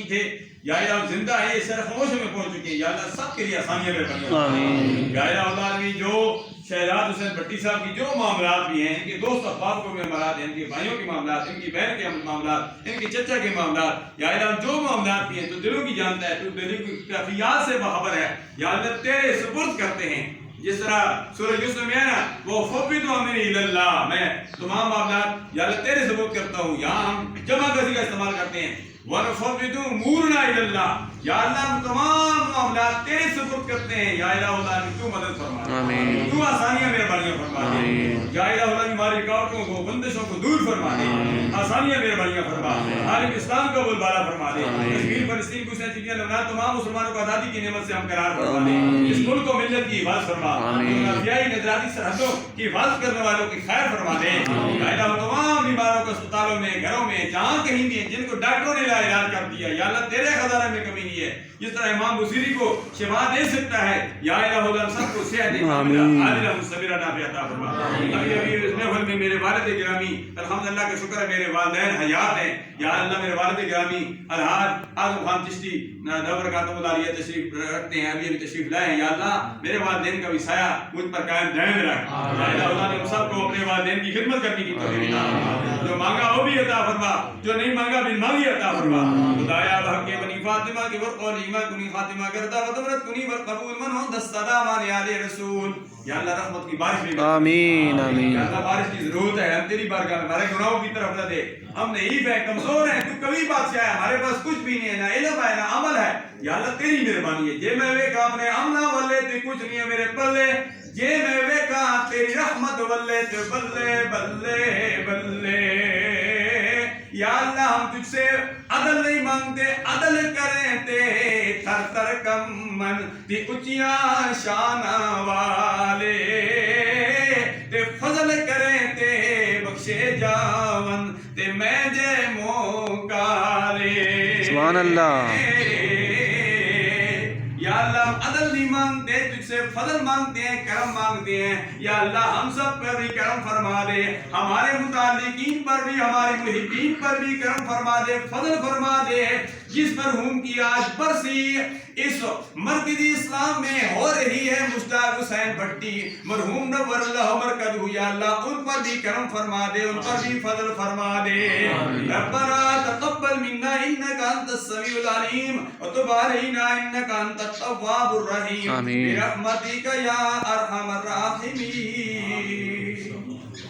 تھے یا الہ زندہ ہے، یہ سر خاموشوں میں پہنچ چکے ہیں، یا اللہ سب کے لیے آسانیاں آمین یا الہ العالمین۔ جو شہزاد حسین بھٹی صاحب کی جو معاملات بھی ہیں، ان کے دوست احباب کو معاملات ہیں، ان کے بھائیوں کے معاملات، ان کی بہن کے معاملات، ان کے چچا کے معاملات، یا الہ جو معاملات بھی ہیں تو دلوں کی جانتا ہے، تو دلوں کی کیفیات سے باخبر ہے، یا اللہ تیرے سپرد کرتے ہیں۔ جس طرح سورہ یوسف میں ہے نا وہ فوبید امری اللہ، میں تمام معاملات یا اللہ تیرے سپرد کرتا ہوں، یہاں ہم جمع کسی کا استعمال کرتے ہیں وَنُفَوِّضُ أُمُورَنَا إِلَى اللَّهِ، یا اللہ ہم تمام معاملات تیرے سپرد کرتے ہیں، یا الہ العالمین تو مدد فرما دے، تو آسانیاں مہربانیاں فرما دے، یا الہ العالمین ہماری رکاوٹوں کو بندشوں کو دور فرما دے، آسانیاں مہربانیاں فرما دے، عالم اسلام کا بول بالا فرما دے، کشمیر فلسطین کو سینچریاں لبنان تمام مسلمانوں کو آزادی کی نعمت سے ہم قرار فرما دے، اس ملک کو ملت کی حفاظت فرما، افیائی نظراتی سرحدوں کی حفاظت کرنے والوں کی خیر فرما دے، یا الہ تمام بیماروں کو اسپتالوں میں گھروں میں جہاں کہیں بھی ہیں جن کو ڈاکٹروں نے علاج کر دیا، یا اللہ تیرے خزانے میں کمی نہیں ہے، جس طرح امام بصیری کو شفا دے سکتا ہے، یا الہ اللہ سب کو صحت عاجلہ مستمرہ نافع عطا فرما۔ ابھی اس محفل میں میرے والد گرامی الحمدللہ کا شکر ہے میرے والدین حیات ہیں، یا اللہ میرے والد گرامی الحاج اعظم خان چشتی برکاتہ مداریہ تشریف رکھتے ہیں، ابھی تشریف لائے ہیں، یا اللہ میرے والدین کا بھی سایہ مجھ پر قائم دائم رکھ، یا الہ اللہ نے ہم سب کو اپنے والدین کی خدمت کرنے کی توفیق عطا، جو مانگا وہ بھی عطا فرما، جو نہیں مانگا بن مانگی عطا فرما۔ خدایا بحق بنی فاطمہ کی ورقول ایمان کنی خاتمہ کردہ ودورت کنی ورقبول من ہوں دستدہ مانی آل رسول، یا اللہ رحمت کی بارش بھی آمین آمین، یا اللہ بارش کی ضرورت ہے، ہم تیری بارگاہ میں ہمارے گناہوں کی طرف نہ دے، ہم نہیں ہے کمزور ہیں، تو کبھی بادشاہ ہے، ہمارے پاس کچھ بھی نہیں ہے، نہ علم ہے نہ عمل ہے، یا اللہ تیری مہربانی ہے، جے میں ویکا اپنے امنا والے تے کچھ نہیں ہے میرے پلے، جے میں ویکا تیری رحمت والے تے بلے بلے بلے، یا اللہ ہم تجھ سے عدل نہیں مانگتے، عدل کریں تے تر تر کمن تی اچیاں شانہ والے، تے فضل کریں تے بخشے جاون تے میں جے موکالے، سبحان اللہ، یا اللہ ہم عدل نہیں مانگتے، تجھ سے فضل مانگتے ہیں، کرم مانگتے ہیں، یا اللہ ہم سب پر بھی کرم فرما دے، ہمارے متعلقین پر بھی ہمارے محبین پر بھی کرم فرما دے، فضل فرما دے، جس مرحوم کی آج برسی اس مرکزی اسلام میں ہو رہی ہے مشتاق حسین بھٹی مرحوم نور اللہ مرکزہ، یا اللہ ان پر بھی کرم فرما دے، ان پر بھی فضل فرما دے، ربنا تقبل منا انک انت السمیع العلیم وتب علینا انک انت التواب الرحیم برحمتک یا ارحم الراحمین۔